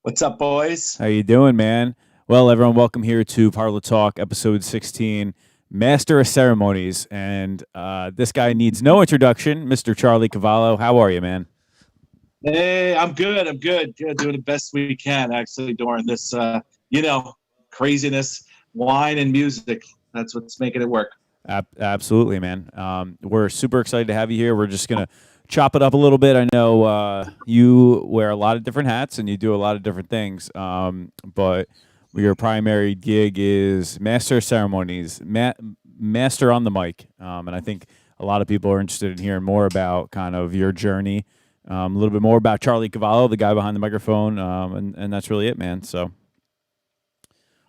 What's up, boys? How you doing, man? Well, everyone, welcome here to Parlor Talk, episode 16, Master of Ceremonies. And this guy needs no introduction, Mr. Charlie Cavallo. How are you, man? Hey, I'm good. I'm good. Good. Doing the best we can actually during this, you know, craziness, wine and music. That's what's making it work. Absolutely, man. We're super excited to have you here. We're just going to chop it up a little bit. I know you wear a lot of different hats and you do a lot of different things, but your primary gig is Master of Ceremonies, Master on the mic. And I think a lot of people are interested in hearing more about kind of your journey, a little bit more about Charlie Cavallo, the guy behind the microphone, and that's really it, man. So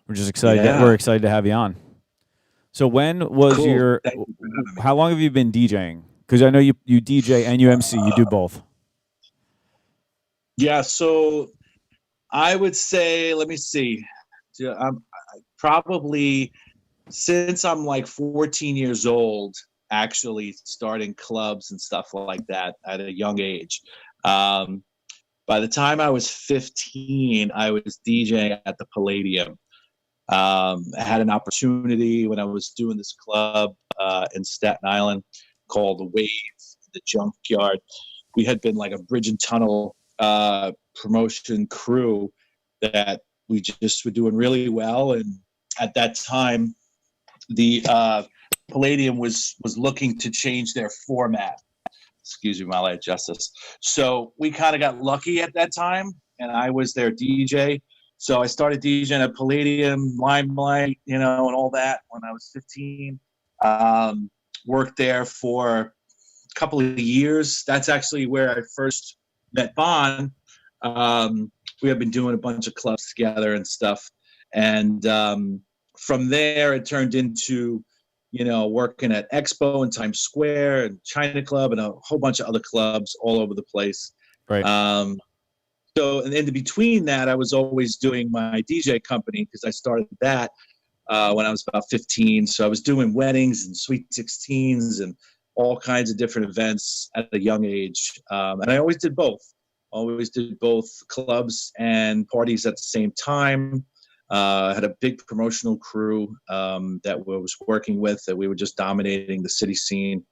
we're just excited. Yeah. We're excited to have you on. So when was Cool. your? Thank you for having me. How long have you been DJing? Because I know you DJ and you MC. You do both. Yeah. So I would say, let me see. I'm probably since I'm like 14 years old, actually starting clubs and stuff like that at a young age. Um, by the time I was 15, I was DJing at the Palladium. I had an opportunity when I was doing this club in Staten Island called the Wave, the Junkyard. We had been like a bridge and tunnel promotion crew that we just were doing really well. And at that time, the Palladium was looking to change their format. Excuse me while I adjust this. So we kind of got lucky at that time, and I was their DJ. So I started DJing at Palladium, Limelight, and all that when I was 15. Worked there for a couple of years. That's actually where I first met Bon. We had been doing a bunch of clubs together and stuff. And from there, it turned into working at Expo in Times Square and China Club and a whole bunch of other clubs all over the place. Right. So in between that, I was always doing my DJ company because I started that when I was about 15. So I was doing weddings and sweet 16s and all kinds of different events at a young age. And I always did both. Always did both clubs and parties at the same time. Had a big promotional crew that I was working with, that we were just dominating the city scene.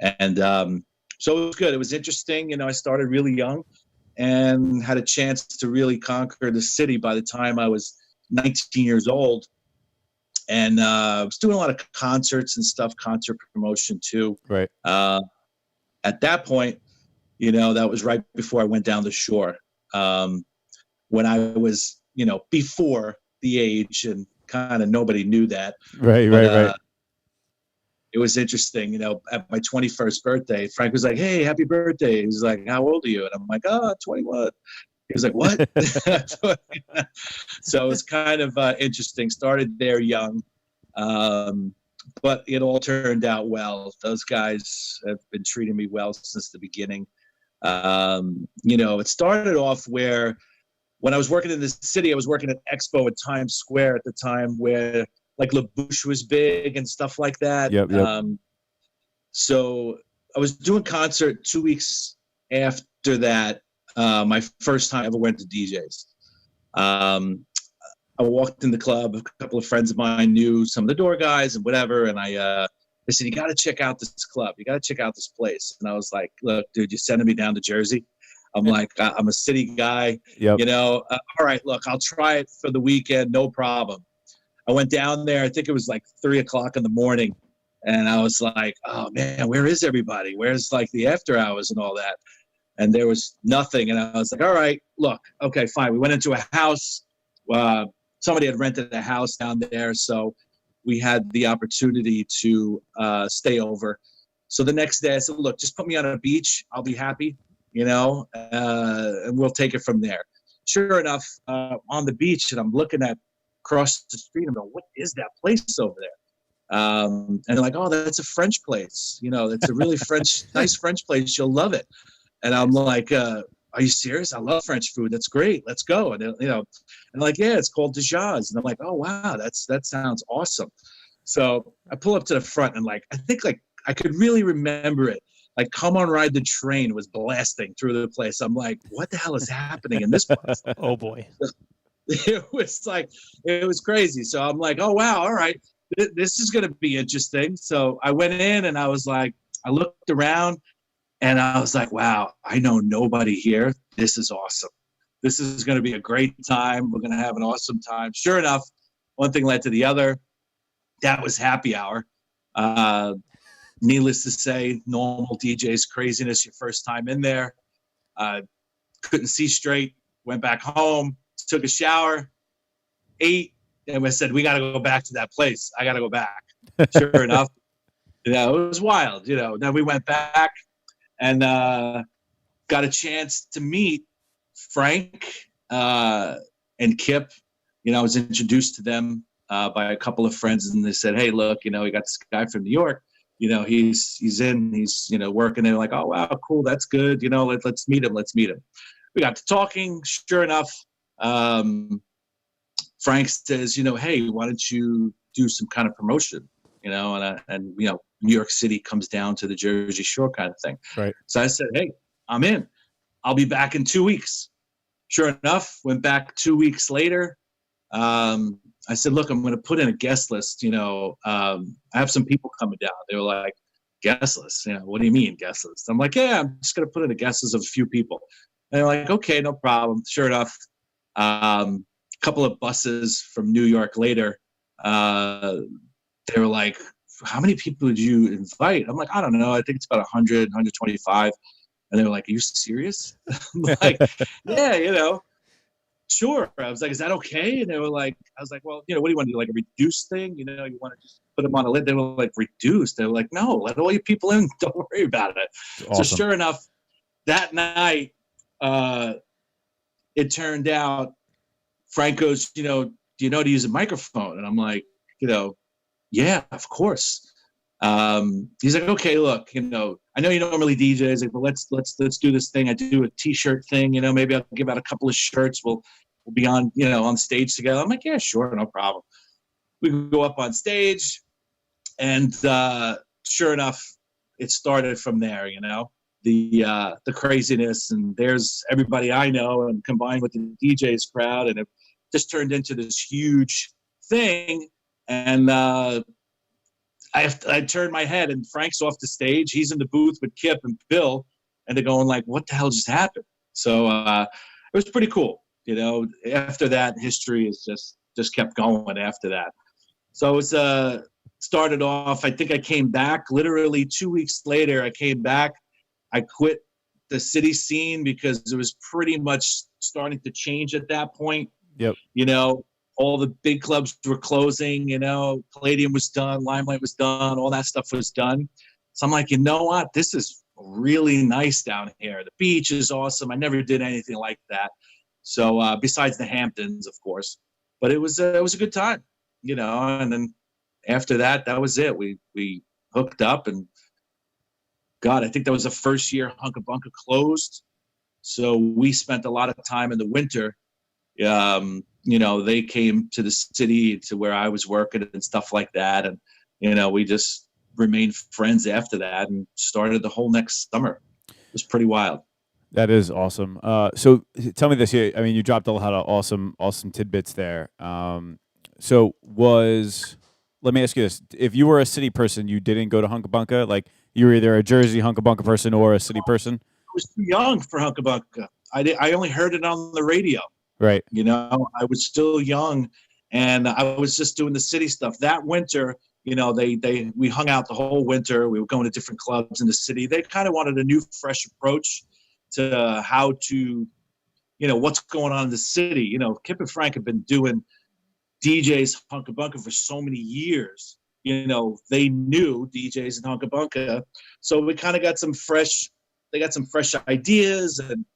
And so it was good. It was interesting. I started really young and had a chance to really conquer the city by the time I was 19 years old. And I was doing a lot of concerts and stuff, concert promotion too. Right. At that point, that was right before I went down the shore. When I was, before the age, and kind of nobody knew that. Right. But Right. it was interesting, at my 21st birthday, Frank was like, "Hey, happy birthday." He was like, "How old are you?" And I'm like, "Oh, 21." He was like, "What?" So it was kind of interesting. Started there young, but it all turned out well. Those guys have been treating me well since the beginning. It started off where when I was working in the city, I was working at Expo at Times Square at the time, where like LaBouche was big and stuff like that. Yep. Yep. So I was doing concert 2 weeks after that. My first time I ever went to DJs. I walked in the club. A couple of friends of mine knew some of the door guys and whatever, and they said, "You got to check out this club. You got to check out this place." And I was like, "Look, dude, you're sending me down to Jersey." I'm like, I'm a city guy, Yep. all right, look, I'll try it for the weekend, no problem. I went down there, I think it was like 3 o'clock in the morning. And I was like, oh man, where is everybody? Where's like the after hours and all that? And there was nothing. And I was like, all right, look, okay, fine. We went into a house. Somebody had rented a house down there. So we had the opportunity to stay over. So the next day I said, look, just put me on a beach. I'll be happy. And we'll take it from there. Sure enough, on the beach, and I'm looking at across the street, I'm going, what is that place over there? And they're like, oh, that's a French place. It's a really nice French place. You'll love it. And I'm like, are you serious? I love French food. That's great. Let's go. And, and like, yeah, it's called Dejas. And I'm like, oh, wow, that sounds awesome. So I pull up to the front and like, I think like I could really remember it. like Come On Ride the Train was blasting through the place. I'm like, what the hell is happening in this place? Oh boy. It was like, it was crazy. So I'm like, oh wow, all right, this is going to be interesting. So I went in and I was like, I looked around and I was like, wow, I know nobody here. This is awesome. This is going to be a great time. We're going to have an awesome time. Sure enough, one thing led to the other. That was happy hour. Needless to say, normal DJ's craziness, your first time in there. Couldn't see straight, went back home, took a shower, ate, and I said, we got to go back to that place. I got to go back. Sure enough, it was wild. Then we went back and got a chance to meet Frank and Kip. I was introduced to them by a couple of friends, and they said, hey, look, we got this guy from New York. He's working. They're like, oh, wow, cool. That's good. Let's meet him. Let's meet him. We got to talking. Sure enough, Frank says, hey, why don't you do some kind of promotion? And New York City comes down to the Jersey Shore kind of thing. Right. So I said, hey, I'm in. I'll be back in 2 weeks. Sure enough, went back 2 weeks later. I said, look, I'm going to put in a guest list. I have some people coming down. They were like, guest list? What do you mean guest list? I'm like, yeah, I'm just going to put in a guest list of a few people. And they're like, okay, no problem. Sure enough, a couple of buses from New York later, they were like, how many people did you invite? I'm like, I don't know. I think it's about 100, 125. And they were like, are you serious? I'm like, yeah, sure. I was like, is that okay? And they were like, I was like, well, what do you want to do? Like a reduced thing? You want to just put them on a lid? They were like, reduced. They were like, no, let all your people in. Don't worry about it. Awesome. So sure enough, that night, it turned out Frank goes, do you know how to use a microphone? And I'm like, yeah, of course. He's like, okay, look, I know you normally DJ. He's like, well, let's do this thing. I do a T-shirt thing. Maybe I'll give out a couple of shirts. We'll be on, on stage together. I'm like, yeah, sure, no problem. We go up on stage, and sure enough, it started from there. The craziness, and there's everybody I know, and combined with the DJ's crowd, and it just turned into this huge thing. And I turned my head, and Frank's off the stage. He's in the booth with Kip and Bill, and they're going like, what the hell just happened? So it was pretty cool. After that, history is just kept going after that. So it was started off, I think I came back literally 2 weeks later. I came back. I quit the city scene because it was pretty much starting to change at that point. Yep. All the big clubs were closing, Palladium was done, Limelight was done, all that stuff was done. So I'm like, you know what? This is really nice down here. The beach is awesome. I never did anything like that. So besides the Hamptons, of course, but it was a good time, and then after that, that was it. We hooked up, and God, I think that was the first year Hunka Bunka closed. So we spent a lot of time in the winter. They came to the city to where I was working and stuff like that. And, we just remained friends after that and started the whole next summer. It was pretty wild. That is awesome. So tell me this here. I mean, you dropped a lot of awesome tidbits there. Let me ask you this. If you were a city person, you didn't go to Hunka Bunka? Like you were either a Jersey Hunka Bunka person or a city person? I was too young for Hunka Bunka. I only heard it on the radio. Right. I was still young, and I was just doing the city stuff. That winter, we hung out the whole winter. We were going to different clubs in the city. They kind of wanted a new, fresh approach to how to, what's going on in the city. Kip and Frank have been doing DJs Hunka Bunka for so many years. They knew DJs in Hunka Bunka, so we kind of got some fresh. They got some fresh ideas, and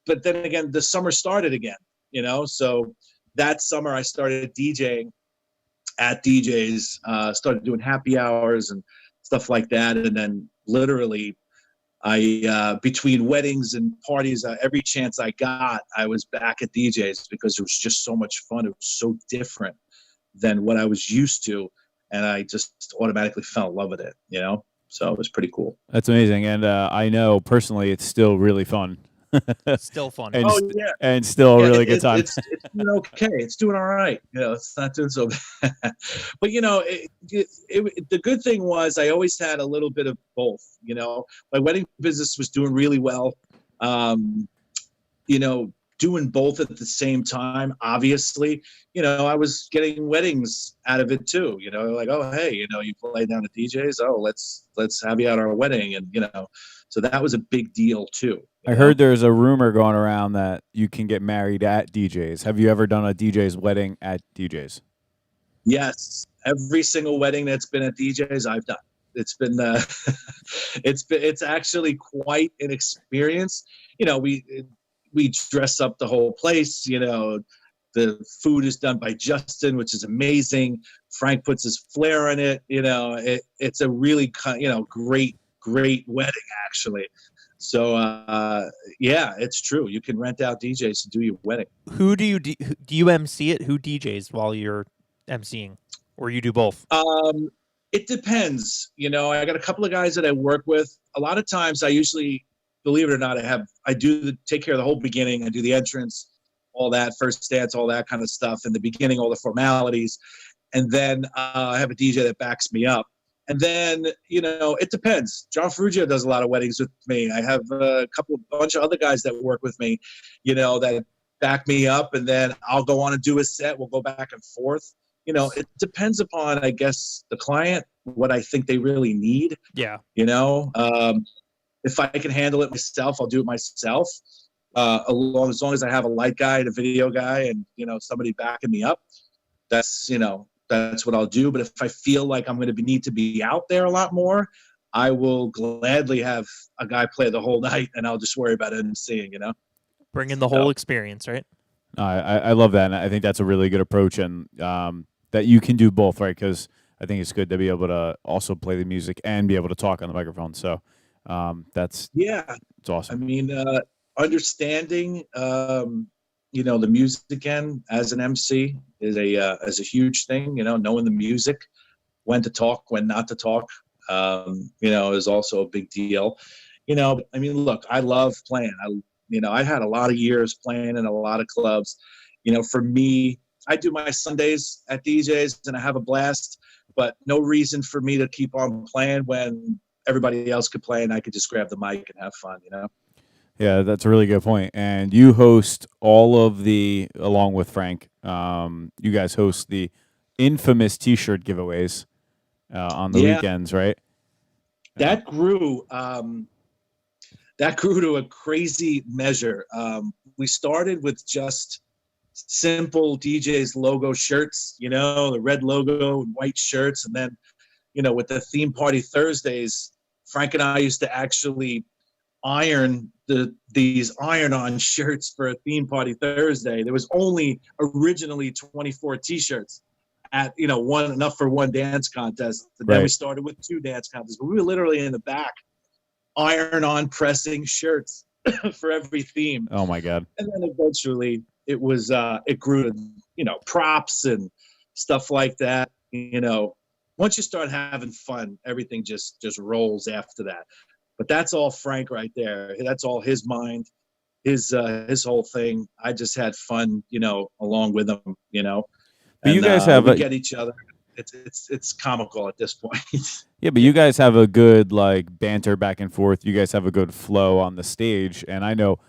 But then again, the summer started again, So that summer I started DJing at DJs, started doing happy hours and stuff like that. And then literally between weddings and parties, every chance I got, I was back at DJs because it was just so much fun. It was so different than what I was used to. And I just automatically fell in love with it, So it was pretty cool. That's amazing, and I know personally it's still really fun, Still fun. and Oh yeah, and still a yeah. really good time. It's doing okay. It's doing all right. It's not doing so bad. But the good thing was I always had a little bit of both. My wedding business was doing really well. Um, you know, doing both at the same time, obviously, I was getting weddings out of it too, like, oh, hey, you play down at DJs. Oh, let's have you at our wedding. And, so that was a big deal too. I heard there's a rumor going around that you can get married at DJs. Have you ever done a DJ's wedding at DJs? Yes. Every single wedding that's been at DJs I've done. It's been, it's actually quite an experience. We dress up the whole place. The food is done by Justin, which is amazing. Frank puts his flair on it. It's a really great wedding actually. So yeah, it's true. You can rent out DJs to do your wedding. Who do you MC it? Who DJs while you're MCing, or you do both? It depends. I got a couple of guys that I work with. A lot of times I usually, believe it or not, take care of the whole beginning. I do the entrance, all that, first dance, all that kind of stuff. In the beginning, all the formalities. And then I have a DJ that backs me up. And then, it depends. John Ferruggio does a lot of weddings with me. I have a bunch of other guys that work with me, that back me up. And then I'll go on and do a set. We'll go back and forth. It depends upon, I guess, the client, what I think they really need. Yeah. If I can handle it myself, I'll do it myself. As long as I have a light guy and a video guy and, somebody backing me up, that's what I'll do. But if I feel like I'm going to need to be out there a lot more, I will gladly have a guy play the whole night and I'll just worry about emceeing, Bring in the whole experience, right? I love that. And I think that's a really good approach, and that you can do both, right? Because I think it's good to be able to also play the music and be able to talk on the microphone. So it's awesome. I mean, understanding, the music end as an MC is a huge thing. Knowing the music, when to talk, when not to talk, is also a big deal. I mean, look, I love playing. I had a lot of years playing in a lot of clubs. For me, I do my Sundays at DJs and I have a blast, but no reason for me to keep on playing when everybody else could play and I could just grab the mic and have fun, Yeah, that's a really good point. And you host along with Frank, you guys host the infamous T-shirt giveaways on the weekends, right? That grew to a crazy measure. We started with just simple DJ's logo shirts, the red logo and white shirts. And then, with the theme party Thursdays, Frank and I used to actually iron these iron-on shirts for a theme party Thursday. There was only originally 24 T-shirts at, enough for one dance contest. And then we started with 2 dance contests. But we were literally in the back iron-on pressing shirts for every theme. Oh my God. And then eventually it grew to, props and stuff like that. Once you start having fun, everything just rolls after that. But that's all Frank right there. That's all his mind, his whole thing. I just had fun, along with him, But you guys have we get each other. It's comical at this point. Yeah, but you guys have a good banter back and forth. You guys have a good flow on the stage, and I know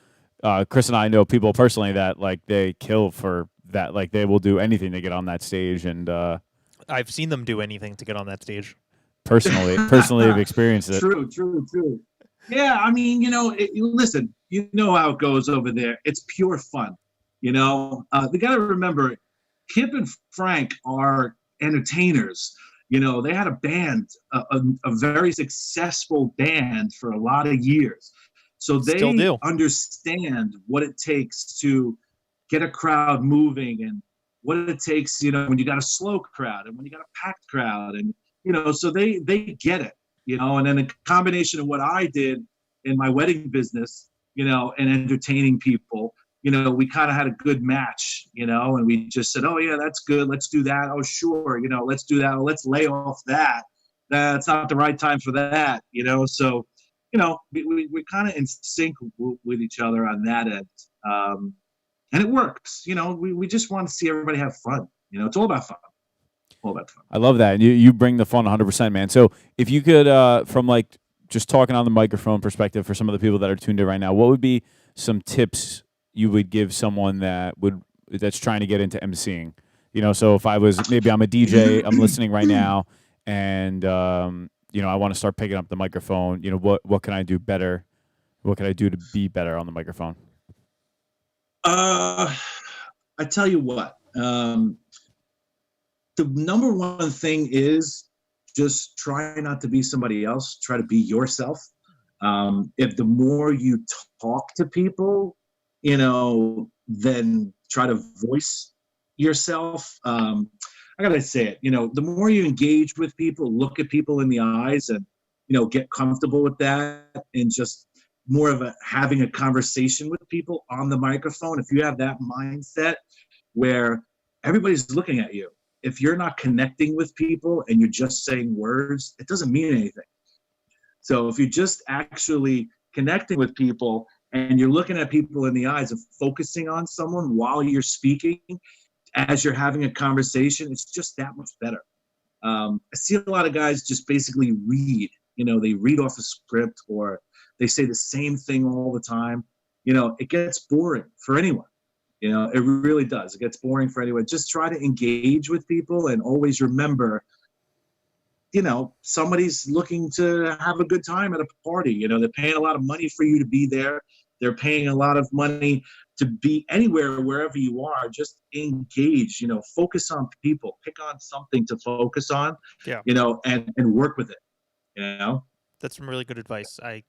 Chris and I know people personally that they kill for that. They will do anything to get on that stage, and I've seen them do anything to get on that stage. Personally, have experienced it. True. Yeah, I mean, listen, how it goes over there. It's pure fun. They got to remember, Kip and Frank are entertainers. They had a band, a very successful band for a lot of years. So they understand what it takes to get a crowd moving and what it takes, when you got a slow crowd and when you got a packed crowd. And, so they get it, and then a combination of what I did in my wedding business, and entertaining people, we kind of had a good match, and we just said, oh yeah, that's good. Let's do that. Oh, sure. Let's do that. Let's lay off that. that's not the right time for that, So, we're kind of in sync with each other on that end. And it works, we just want to see everybody have fun. It's all about fun. All about fun. I love that. And you bring the fun 100%, man. So if you could, from like just talking on the microphone perspective for some of the people that are tuned in right now, what would be some tips you would give someone that's trying to get into emceeing? So if I'm a DJ, I'm listening right now, and I want to start picking up the microphone. What can I do better? What can I do to be better on the microphone? I tell you what. The number one thing is just try not to be somebody else. Try to be yourself. If the more you talk to people, then try to voice yourself. I gotta say it, the more you engage with people, look at people in the eyes, and get comfortable with that, and just more of having a conversation with people on the microphone. If you have that mindset where everybody's looking at you, if you're not connecting with people and you're just saying words, it doesn't mean anything. So if you're just actually connecting with people and you're looking at people in the eyes and focusing on someone while you're speaking, as you're having a conversation, it's just that much better. I see a lot of guys just basically read, they read off a script, or they say the same thing all the time. It gets boring for anyone. It really does. It gets boring for anyone. Just try to engage with people, and always remember, somebody's looking to have a good time at a party. They're paying a lot of money for you to be there. They're paying a lot of money to be anywhere, wherever you are. Just engage, focus on people, pick on something to focus on, and work with it, That's some really good advice. I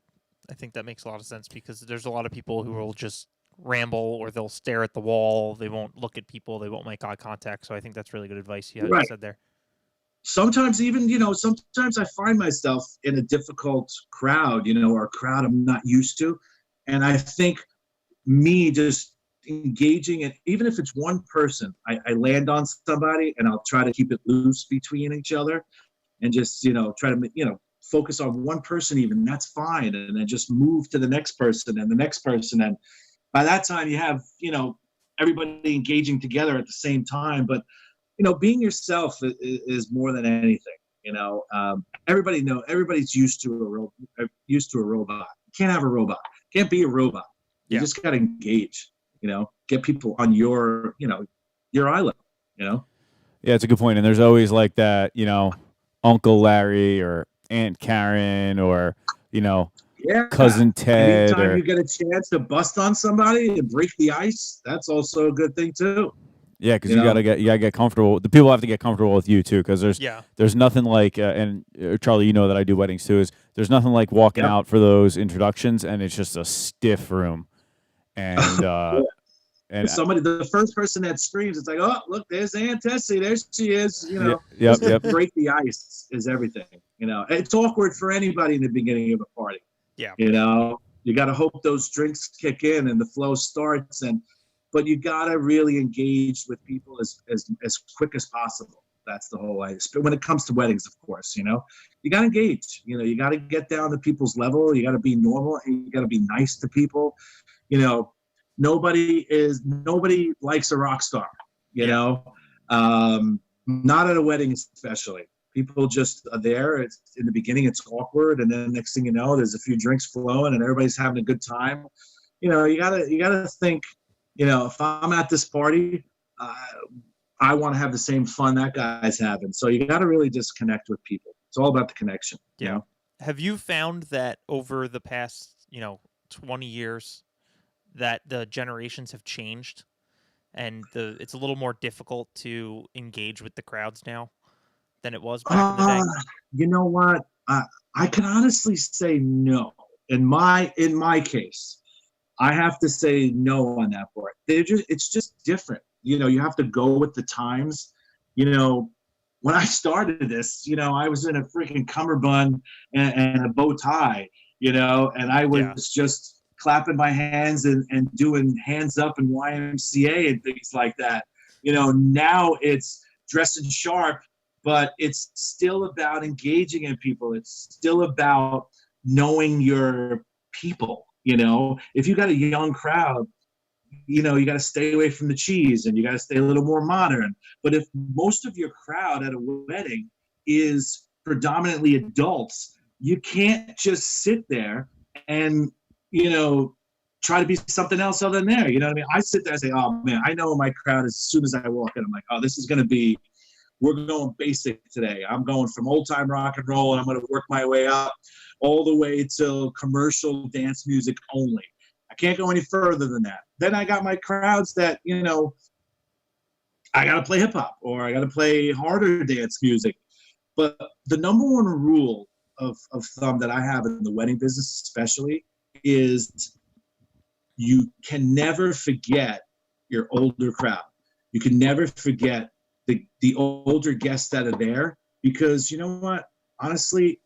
think that makes a lot of sense, because there's a lot of people who will just ramble, or they'll stare at the wall. They won't look at people. They won't make eye contact. So I think that's really good advice you said there. Sometimes even, sometimes I find myself in a difficult crowd, or a crowd I'm not used to. And I think me just engaging, and even if it's one person, I land on somebody, and I'll try to keep it loose between each other, and just, try to, focus on one person even. That's fine. And then just move to the next person and the next person. And by that time you have, everybody engaging together at the same time. But, being yourself is more than anything. Everybody's used to a robot. You can't have a robot. You can't be a robot. You just got to engage, get people on your island, Yeah, it's a good point. And there's always like that, Uncle Larry or Aunt Karen or, Cousin Ted. Anytime you get a chance to bust on somebody and break the ice, that's also a good thing too. Yeah, because you gotta get comfortable. The people have to get comfortable with you too, because there's nothing like and Charlie, that I do weddings too. There's nothing like walking out for those introductions, and it's just a stiff room, and and somebody, the first person that screams, it's like, oh look, there's Aunt Tessie, there she is. Yep. Break the ice is everything. It's awkward for anybody in the beginning of a party. Yeah. You got to hope those drinks kick in and the flow starts, but you got to really engage with people as quick as possible. That's the whole idea. But when it comes to weddings, of course, you got to engage. You got to get down to people's level. You got to be normal, and you got to be nice to people. Nobody likes a rock star. Not at a wedding especially. People just are there. It's in the beginning, it's awkward, and then next thing you know, there's a few drinks flowing, and everybody's having a good time. You gotta think. If I'm at this party, I want to have the same fun that guy's having. So you got to really just connect with people. It's all about the connection. Yeah. Have you found that over the past, 20 years, that the generations have changed, and it's a little more difficult to engage with the crowds now than it was back in the day? You know what? I can honestly say no. In my case, I have to say no on that part. It's just different. You have to go with the times. When I started this, I was in a freaking cummerbund and a bow tie, and I was just clapping my hands and doing hands up and YMCA and things like that. Now it's dressing sharp but it's still about engaging in people. It's still about knowing your people. If you got a young crowd, you got to stay away from the cheese and you got to stay a little more modern. But if most of your crowd at a wedding is predominantly adults, you can't just sit there and, try to be something else other than there. You know what I mean? I sit there and say, oh man, I know my crowd as soon as I walk in. I'm like, oh, this is going to be, we're going basic today. I'm going from old time rock and roll and I'm going to work my way up all the way to commercial dance music only. I can't go any further than that. Then I got my crowds that, I got to play hip hop or I got to play harder dance music. But the number one rule of thumb that I have in the wedding business especially is you can never forget your older crowd. You can never forget the older guests that are there, because you know what? Honestly,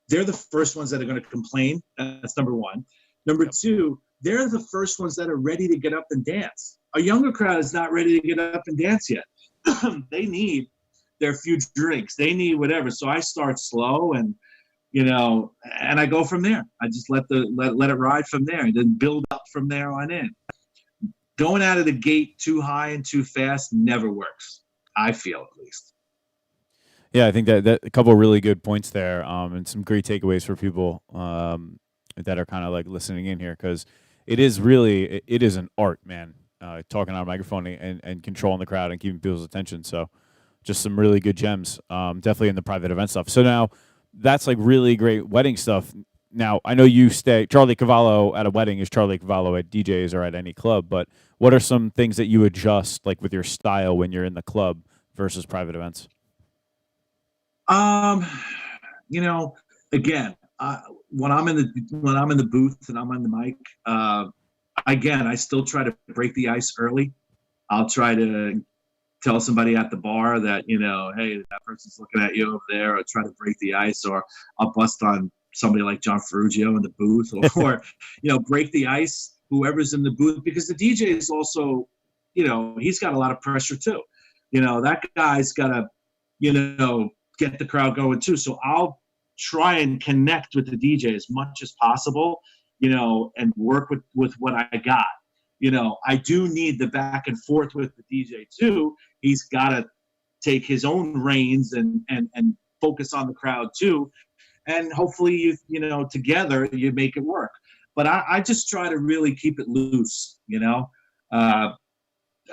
they're the first ones that are going to complain. That's number one. Number two, they're the first ones that are ready to get up and dance. A younger crowd is not ready to get up and dance yet. They need their few drinks. They need whatever. So I start slow and, and I go from there. I just let it ride from there and then build up from there on in. Going out of the gate too high and too fast never works. I feel, at least. Yeah, I think that a couple of really good points there, and some great takeaways for people that are kind of like listening in here, because it is an art, man. Talking on a microphone and controlling the crowd and keeping people's attention. So, just some really good gems, definitely in the private event stuff. So now, that's like really great wedding stuff. Now, I know you stay Charlie Cavallo at a wedding is Charlie Cavallo at DJs or at any club, but what are some things that you adjust, like with your style when you're in the club versus private events? Again, when I'm in the booth and I'm on the mic, again, I still try to break the ice early. I'll try to tell somebody at the bar that, hey, that person's looking at you over there, or try to break the ice, or I'll bust on somebody like John Ferrugio in the booth, or, break the ice, whoever's in the booth, because the DJ is also, he's got a lot of pressure too. That guy's got to, get the crowd going too. So I'll try and connect with the DJ as much as possible, and work with what I got. I do need the back and forth with the DJ too. He's got to take his own reins and focus on the crowd too. And hopefully together you make it work. But I just try to really keep it loose, I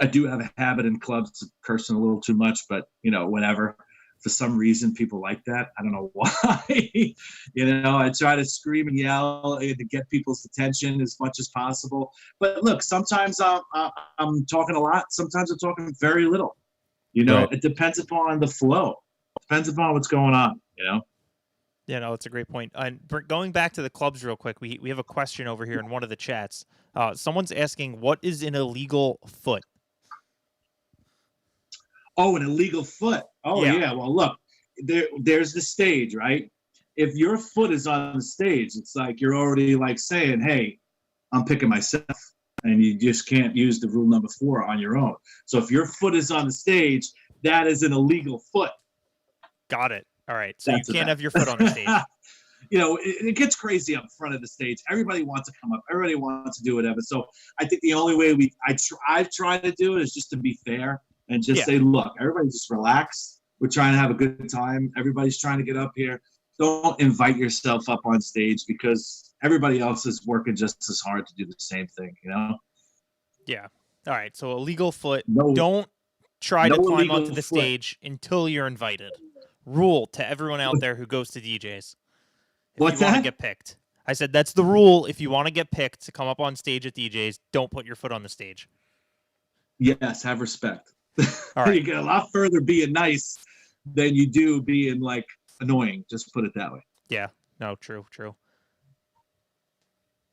do have a habit in clubs of cursing a little too much, but whatever. For some reason, people like that. I don't know why. I try to scream and yell to get people's attention as much as possible. But look, sometimes I'm talking a lot. Sometimes I'm talking very little. Right. It depends upon the flow. Depends upon what's going on. Yeah, no, it's a great point. And going back to the clubs real quick, we have a question over here in one of the chats. Someone's asking, what is an illegal foot? Oh, an illegal foot. Oh, yeah. Well, look, there's the stage, right? If your foot is on the stage, it's like you're already like saying, hey, I'm picking myself. And you just can't use the rule number 4 on your own. So if your foot is on the stage, that is an illegal foot. Got it. All right. So you can't have your foot on the stage. It gets crazy up front of the stage. Everybody wants to come up. Everybody wants to do whatever. So I think the only way I've tried to do it is just to be fair. And just say, look, everybody just relax. We're trying to have a good time. Everybody's trying to get up here. Don't invite yourself up on stage, because everybody else is working just as hard to do the same thing, Yeah. All right. So illegal foot. No, don't try to climb onto the foot. stage until you're invited. Rule to everyone out there who goes to DJs. What's you want to that? get picked. I said that's the rule. If you want to get picked to come up on stage at DJs, don't put your foot on the stage. Yes, have respect. All right. You get a lot further being nice than you do being like annoying. Just put it that way. Yeah. No, true.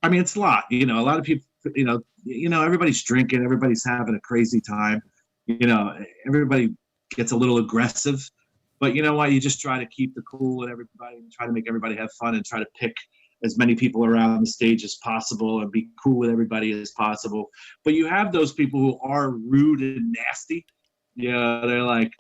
I mean, it's a lot. A lot of people. Everybody's drinking. Everybody's having a crazy time. Everybody gets a little aggressive. But you know what? You just try to keep the cool with everybody and try to make everybody have fun and try to pick as many people around the stage as possible and be cool with everybody as possible. But you have those people who are rude and nasty. They're like,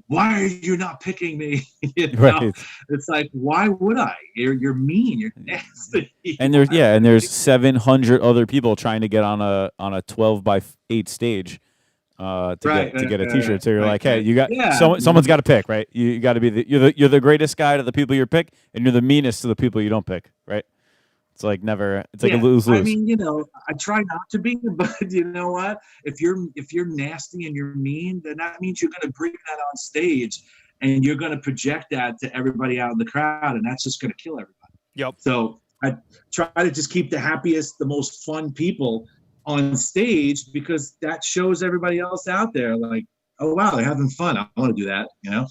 why are you not picking me? You know? Right. It's like, why would I? You're mean. You're nasty. And there's 700 other people trying to get on a 12x8 stage to get a T-shirt. So you're like, hey, you got yeah. someone's got to pick, right? You got to be you're the greatest guy to the people you pick, and you're the meanest to the people you don't pick, right? It's like never. It's like a lose-lose. I mean, you know, I try not to be, but you know what? If you're nasty and you're mean, then that means you're going to bring that on stage, and you're going to project that to everybody out in the crowd, and that's just going to kill everybody. Yep. So I try to just keep the happiest, the most fun people on stage, because that shows everybody else out there like, oh wow, they're having fun. I want to do that, you know?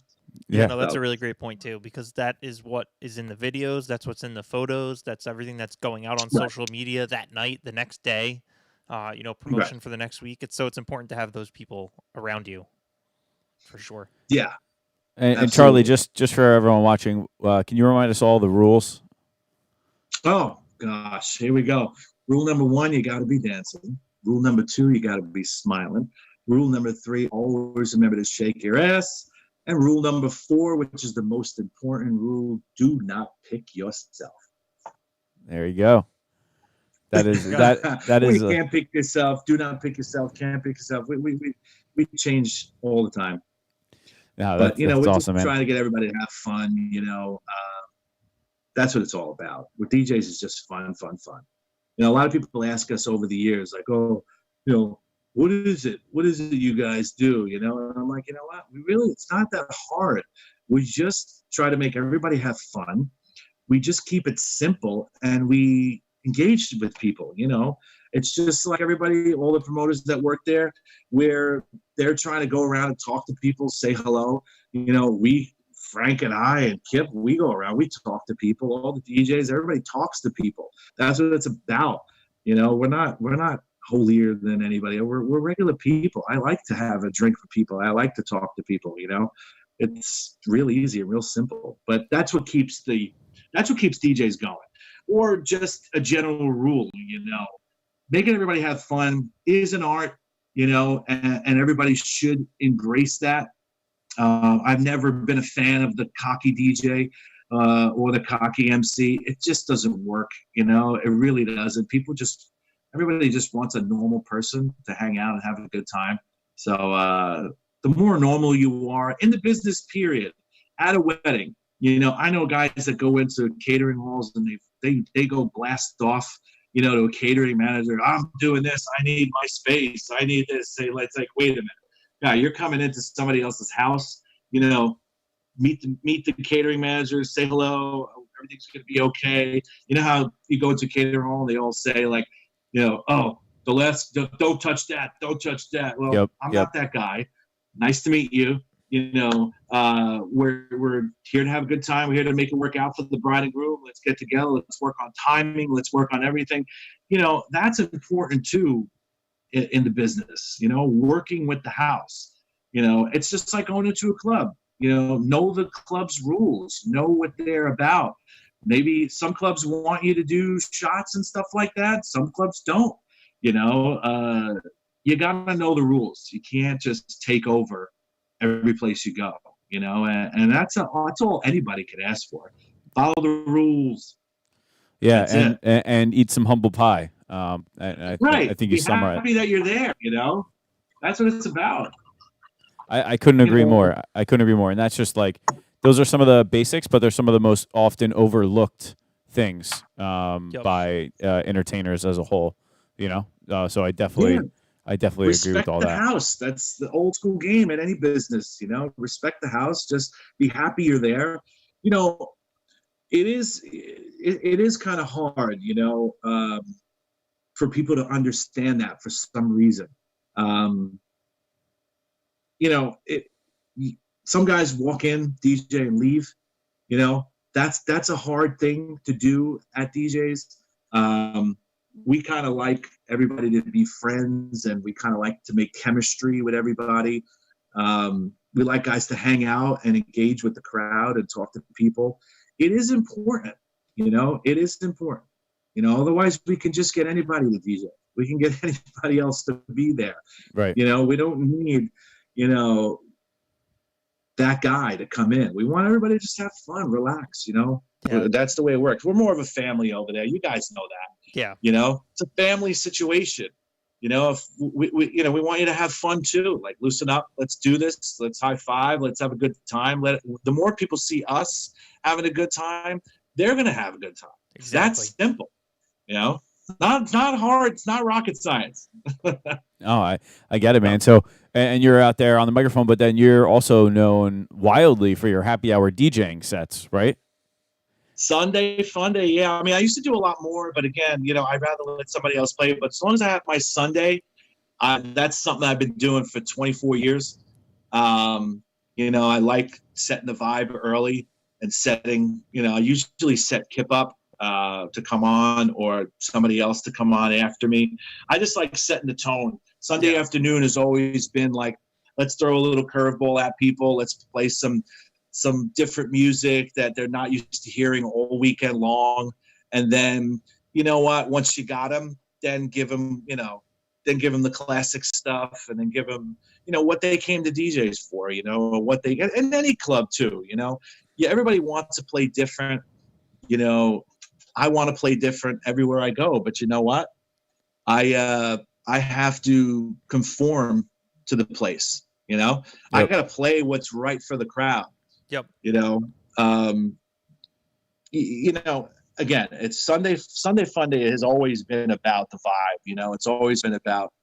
Yeah, no, that's a really great point too, because that is what is in the videos. That's what's in the photos. That's everything that's going out on social media that night, the next day. You know, promotion for the next week. It's important to have those people around you, for sure. Yeah. And Charlie, just for everyone watching, can you remind us all the rules? Oh gosh, here we go. Rule number 1, you got to be dancing. Rule number 2, you got to be smiling. Rule number 3, always remember to shake your ass. And rule number 4, which is the most important rule, do not pick yourself. There you go. That is that is. You can't pick yourself. Do not pick yourself. Can't pick yourself. We change all the time. Yeah, but you know, we're awesome, just trying to get everybody to have fun. You know, that's what it's all about. With DJs, is just fun. You know, a lot of people ask us over the years, like, oh, you know, what is it you guys do? You know, and I'm like, you know what? It's not that hard. We just try to make everybody have fun. We just keep it simple, and we engage with people. You know, it's just like everybody, all the promoters that work there, where they're trying to go around and talk to people, say hello. You know, Frank and I and Kip, we go around, we talk to people. All the DJs, everybody talks to people. That's what it's about. You know, we're not holier than anybody. We're regular people. I like to have a drink with people. I like to talk to people. You know, it's real easy and real simple. But that's what keeps DJs going. Or just a general rule, you know, making everybody have fun is an art, you know, and everybody should embrace that. I've never been a fan of the cocky DJ or the cocky MC. It just doesn't work, you know. It really doesn't. Everybody just wants a normal person to hang out and have a good time. So the more normal you are in the business period, at a wedding, you know, I know guys that go into catering halls and they go blast off, you know, to a catering manager. I'm doing this. I need my space. I need this. It's like, wait a minute. Yeah, you're coming into somebody else's house, you know, meet the catering manager, say hello. Everything's going to be okay. You know how you go to a catering hall, they all say like, you know, oh, don't touch that. Don't touch that. Well, I'm not that guy. Nice to meet you. You know, we're here to have a good time. We're here to make it work out for the bride and groom. Let's get together. Let's work on timing. Let's work on everything. You know, that's important too in the business. You know, working with the house. You know, it's just like going into a club. You know the club's rules. Know what they're about. Maybe some clubs want you to do shots and stuff like that. Some clubs don't. You know, you got to know the rules. You can't just take over every place you go, you know, and that's all anybody could ask for. Follow the rules. Yeah, and eat some humble pie. I think you summarized. Happy that you're there, you know. That's what it's about. I couldn't agree more. I couldn't agree more. And that's just like, those are some of the basics, but they're some of the most often overlooked things by entertainers as a whole, you know. So I definitely agree with all that. Respect the house. That's the old school game in any business, you know. Respect the house. Just be happy you're there. You know, it is kind of hard, you know, for people to understand that for some reason. You know, some guys walk in, DJ, and leave. You know, that's a hard thing to do at DJs. We kind of like everybody to be friends, and we kind of like to make chemistry with everybody. We like guys to hang out and engage with the crowd and talk to people. It is important, you know. It is important, you know. Otherwise, we can just get anybody to DJ. We can get anybody else to be there, right? You know, we don't need, you know, that guy to come in. We want everybody to just have fun, relax, Yeah. That's the way it works. We're more of a family over there. You guys know that. Yeah. It's a family situation. If we want you to have fun too. Like, loosen up. Let's do this. Let's high five. Let's have a good time. The more people see us having a good time, they're going to have a good time. Exactly. That's simple. Not hard. It's not rocket science. Oh, I get it, man. So, and you're out there on the microphone, but then you're also known wildly for your happy hour DJing sets, right? Sunday fun day, yeah. I mean, I used to do a lot more, but again, I'd rather let somebody else play. But as long as I have my Sunday, that's something I've been doing for 24 years. I like setting the vibe early and setting. I usually set Kip up to come on, or somebody else to come on after me. I just like setting the tone. Sunday afternoon has always been like, let's throw a little curveball at people. Let's play some different music that they're not used to hearing all weekend long. And then, you know what, once you got them, then give them the classic stuff, and then give them, what they came to DJs for, what they, and any club too, everybody wants to play different. I want to play different everywhere I go, but you know what? I have to conform to the place, I got to play what's right for the crowd. Yep. Again, it's Sunday fun day has always been about the vibe, it's always been about,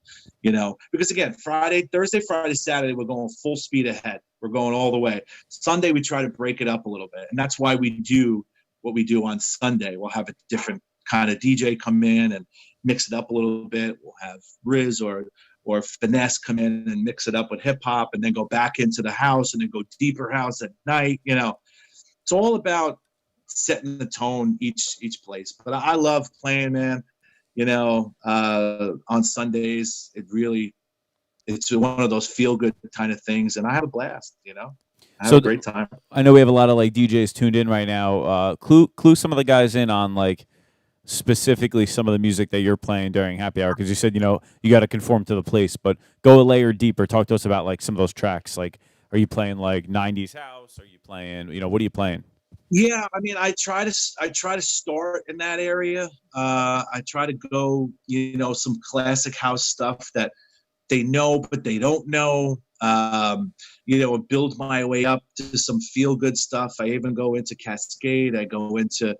because again, Thursday, Friday, Saturday, we're going full speed ahead. We're going all the way. Sunday, we try to break it up a little bit. And that's why we do what we do on Sunday. We'll have a different kind of DJ come in and mix it up a little bit. We'll have Riz or Finesse come in and mix it up with hip hop, and then go back into the house, and then go deeper house at night. It's all about setting the tone each place. But I love playing, man. On Sundays, it's one of those feel good kind of things, and I have a blast. I have a great time. I know we have a lot of like DJs tuned in right now. Clue some of the guys in on like specifically some of the music that you're playing during happy hour, because you said you got to conform to the place, but go a layer deeper. Talk to us about like some of those tracks. Like, are you playing like 90s house? Are you playing, what are you playing? Yeah, I mean, I try to start in that area. I try to go, some classic house stuff that they know but they don't know. Build my way up to some feel good stuff. I even go into Cascade. I go into,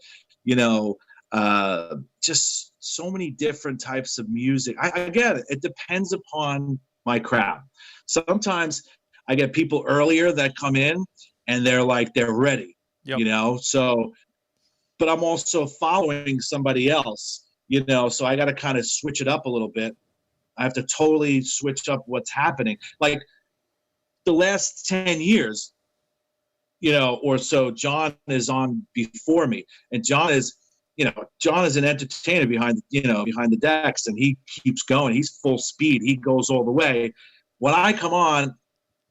just so many different types of music. I get it. It depends upon my crowd. Sometimes I get people earlier that come in and they're ready, so, but I'm also following somebody else, so I got to kind of switch it up a little bit. I have to totally switch up what's happening. Like the last 10 years, or so, John is on before me, and John is an entertainer behind the decks, and he keeps going. He's full speed. He goes all the way. When I come on,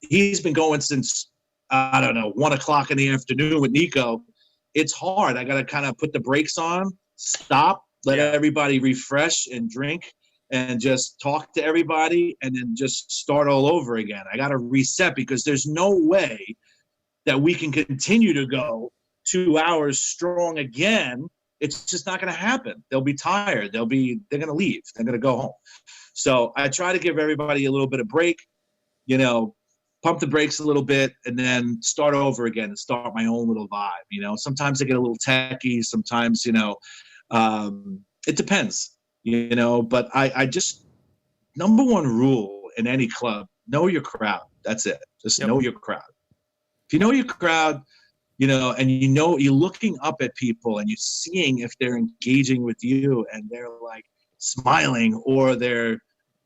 he's been going since, I don't know, 1:00 in the afternoon with Nico. It's hard. I got to kind of put the brakes on, stop, let everybody refresh and drink, and just talk to everybody, and then just start all over again. I got to reset, because there's no way that we can continue to go 2 hours strong again. It's just not going to happen. They'll be tired. They're going to leave. They're going to go home. So I try to give everybody a little bit of break, pump the brakes a little bit, and then start over again and start my own little vibe. Sometimes I get a little techie. Sometimes, it depends, but I just, number one rule in any club, know your crowd. That's it. Just know your crowd. If you know your crowd, and you're looking up at people and you're seeing if they're engaging with you and they're like smiling, or they're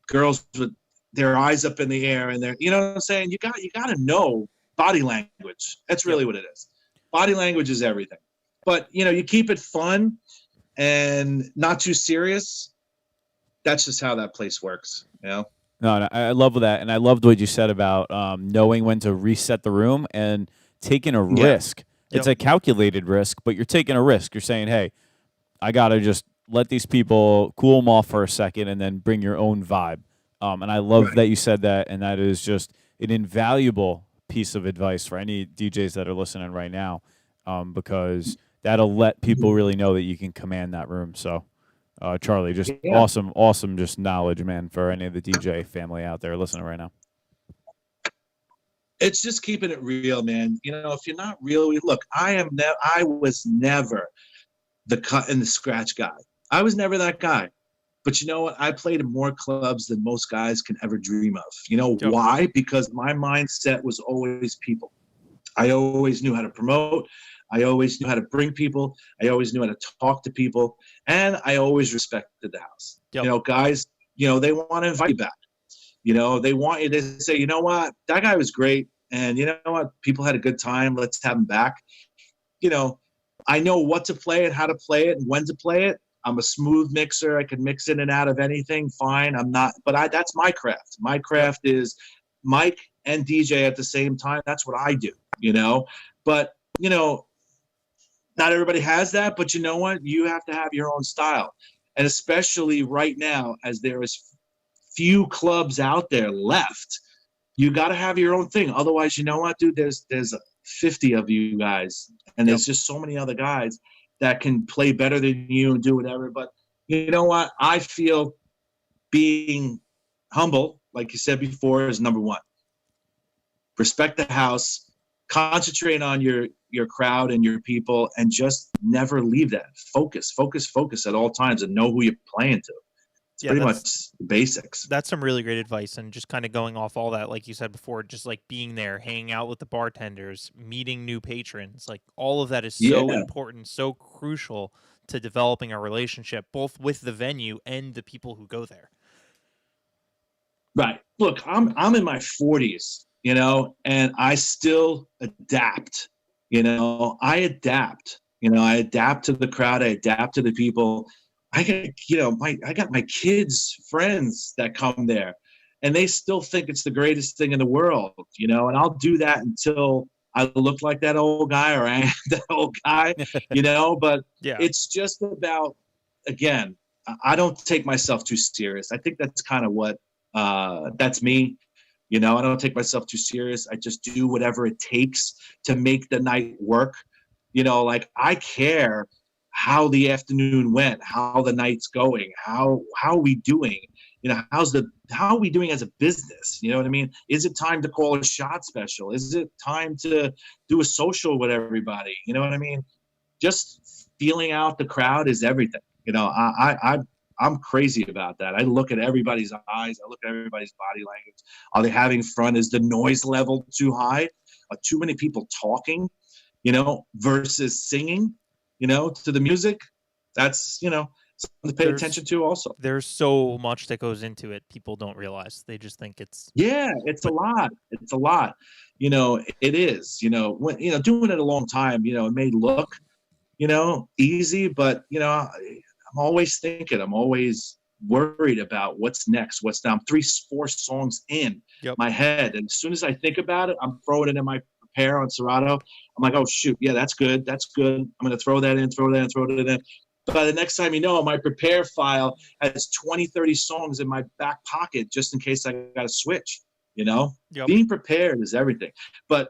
girls with their eyes up in the air and they're, what I'm saying? You got to know body language. That's really what it is. Body language is everything. But, you keep it fun and not too serious. That's just how that place works, No, I love that. And I loved what you said about knowing when to reset the room and taking a risk. It's a calculated risk, but you're taking a risk. You're saying, hey, I got to just let these people cool them off for a second and then bring your own vibe. And I love that you said that, and that is just an invaluable piece of advice for any DJs that are listening right now, because that'll let people really know that you can command that room. So, Charlie, just Yeah. awesome, just knowledge, man, for any of the DJ family out there listening right now. It's just keeping it real, man. If you're not real, look, I was never the cut and the scratch guy. I was never that guy. But you know what? I played in more clubs than most guys can ever dream of. You know why? Because my mindset was always people. I always knew how to promote. I always knew how to bring people. I always knew how to talk to people. And I always respected the house. Yep. Guys, they want to invite you back. They want you to say, you know what? That guy was great. And you know what? People had a good time. Let's have him back. I know what to play and how to play it and when to play it. I'm a smooth mixer. I can mix in and out of anything. Fine. I'm not, but that's my craft. My craft is mic and DJ at the same time. That's what I do, but not everybody has that, but you know what? You have to have your own style. And especially right now, as there is few clubs out there left, you got to have your own thing. Otherwise, you know what, dude, there's 50 of you guys, and there's just so many other guys that can play better than you and do whatever. But you know what? I feel being humble, like you said before, is number one. Respect the house, concentrate on your crowd and your people, and just never leave that. Focus at all times, and know who you're playing to. It's pretty much the basics. That's some really great advice. And just kind of going off all that, like you said before, just like being there, hanging out with the bartenders, meeting new patrons, like all of that is so important, so crucial to developing a relationship, both with the venue and the people who go there. Right. Look, I'm in my 40s, and I still adapt. I adapt. I adapt to the crowd. I adapt to the people. I got my kids' friends that come there, and they still think it's the greatest thing in the world, and I'll do that until I look like that old guy or I am that old guy, but it's just about, again, I don't take myself too serious. I think that's kind of what, that's me. I don't take myself too serious. I just do whatever it takes to make the night work. Like I care how the afternoon went, how the night's going, how are we doing? How are we doing as a business? You know what I mean? Is it time to call a shot special? Is it time to do a social with everybody? You know what I mean? Just feeling out the crowd is everything. I'm crazy about that. I look at everybody's eyes. I look at everybody's body language. Are they having fun? Is the noise level too high? Are too many people talking, versus singing? To the music, that's, something to pay attention to also. There's so much that goes into it. People don't realize. They just think it's... Yeah, it's a lot. It's a lot. It is, when, doing it a long time, it may look, easy, but, I'm always thinking, I'm always worried about what's next, what's now. I'm 3-4 songs in my head. And as soon as I think about it, I'm throwing it in my prepare on Serato. I'm like, oh shoot, yeah, that's good. I'm gonna throw that in. By the next time my prepare file has 20-30 songs in my back pocket just in case I gotta switch. Being prepared is everything. But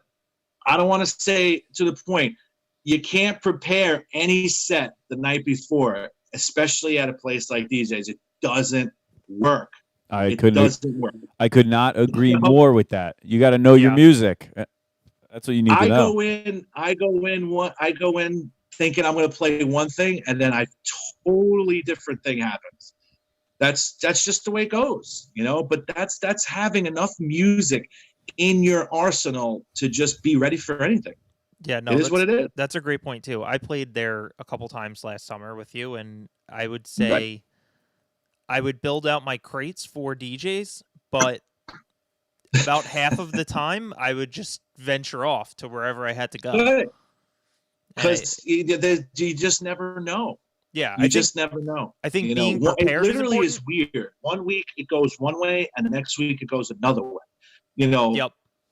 I don't want to say to the point, you can't prepare any set the night before, especially at a place like DJ's. It doesn't work. I could not agree more with that. You got to know your music. That's what you need to know. I go in thinking I'm going to play one thing, and then a totally different thing happens. That's just the way it goes, But that's having enough music in your arsenal to just be ready for anything. Yeah, no, it is what it is. That's a great point too. I played there a couple times last summer with you, and I would say I would build out my crates for DJs, but about half of the time I would just venture off to wherever I had to go. Because you just never know. Yeah, you just never know. I think being prepared it literally is weird. 1 week it goes one way, and the next week it goes another way.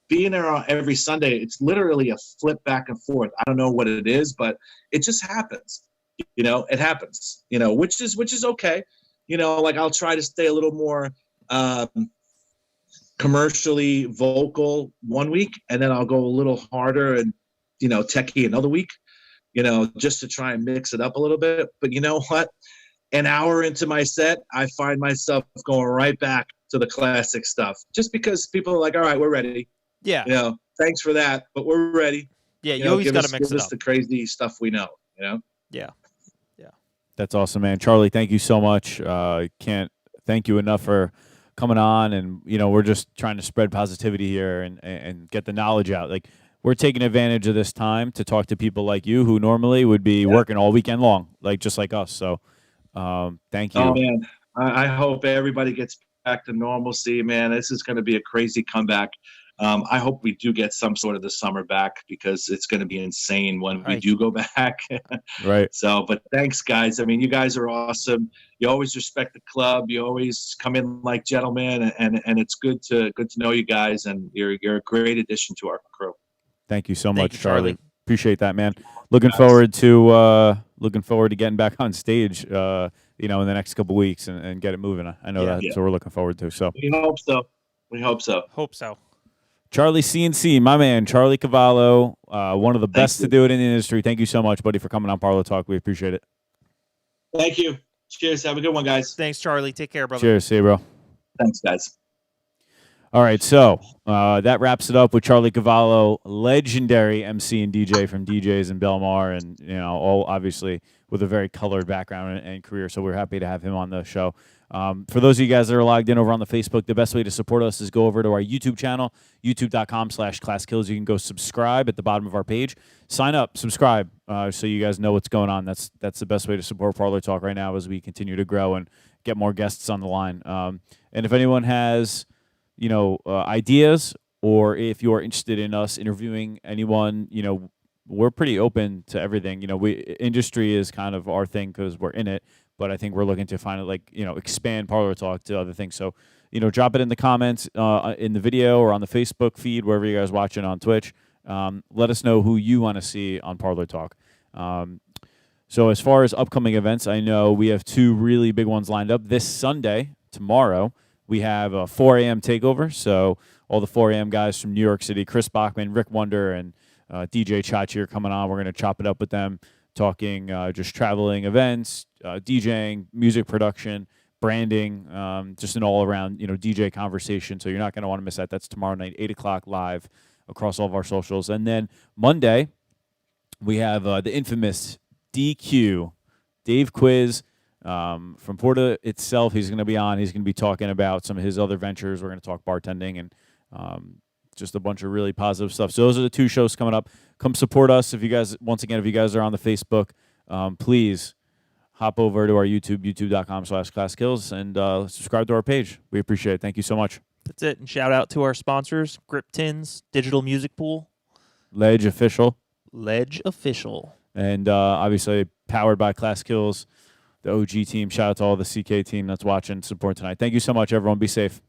Being there every Sunday, it's literally a flip back and forth. I don't know what it is, but it just happens. It happens. Which is okay. Like I'll try to stay a little more commercially vocal one week, and then I'll go a little harder and, techie another week, just to try and mix it up a little bit. But you know what? An hour into my set, I find myself going right back to the classic stuff, just because people are like, all right, we're ready. Yeah. Thanks for that, but we're ready. Yeah, you always got to mix give it us up. the crazy stuff we know, Yeah. That's awesome, man. Charlie, thank you so much. Can't thank you enough for coming on. And, we're just trying to spread positivity here and get the knowledge out. Like, we're taking advantage of this time to talk to people like you who normally would be working all weekend long, just like us. So thank you. Oh, man. I hope everybody gets back to normalcy, man. This is going to be a crazy comeback. I hope we do get some sort of the summer back, because it's going to be insane when we do go back. Right. So, but thanks, guys. I mean, you guys are awesome. You always respect the club. You always come in like gentlemen, and it's good to know you guys. And you're a great addition to our crew. Thank you so much, you, Charlie. Appreciate that, man. Looking forward to getting back on stage, in the next couple weeks and get it moving. I know that's what we're looking forward to. So we hope so. Hope so. Charlie CNC, my man, Charlie Cavallo, one of the best to do it in the industry. Thank you so much, buddy, for coming on Parlor Talk. We appreciate it. Thank you. Cheers. Have a good one, guys. Thanks, Charlie. Take care, brother. Cheers. See you, bro. Thanks, guys. All right, so that wraps it up with Charlie Cavallo, legendary MC and DJ from DJs in Belmar, and all obviously with a very colored background and career. So we're happy to have him on the show. For those of you guys that are logged in over on the Facebook, the best way to support us is go over to our YouTube channel, youtube.com/ClassKills. You can go subscribe at the bottom of our page. Sign up, subscribe, so you guys know what's going on. That's the best way to support Parlor Talk right now as we continue to grow and get more guests on the line. And if anyone has ideas, or if you're interested in us interviewing anyone, we're pretty open to everything. Industry is kind of our thing because we're in it, but I think we're looking to find expand Parlor Talk to other things. So, drop it in the comments in the video or on the Facebook feed, wherever you guys watching on Twitch. Let us know who you want to see on Parlor Talk. So as far as upcoming events, I know we have two really big ones lined up. This Sunday, tomorrow, we have a 4 a.m. takeover. So all the 4 a.m. guys from New York City, Chris Bachman, Rick Wonder, and DJ Chachi are coming on. We're going to chop it up with them, talking just traveling events, DJing, music production, branding, just an all-around DJ conversation. So you're not going to want to miss that. That's tomorrow night, 8 o'clock live across all of our socials. And then Monday, we have the infamous DQ, Dave Quiz. From Porta itself, he's going to be on. He's going to be talking about some of his other ventures. We're going to talk bartending and just a bunch of really positive stuff. So those are the two shows coming up. Come support us. If you guys are on the Facebook, please hop over to our YouTube, youtube.com/ClassKills, and subscribe to our page. We appreciate it. Thank you so much. That's it. And shout out to our sponsors, Grip Tins, Digital Music Pool, Ledge Official. And obviously powered by ClassKills, the OG team. Shout out to all the CK team that's watching, support tonight. Thank you so much, everyone. Be safe.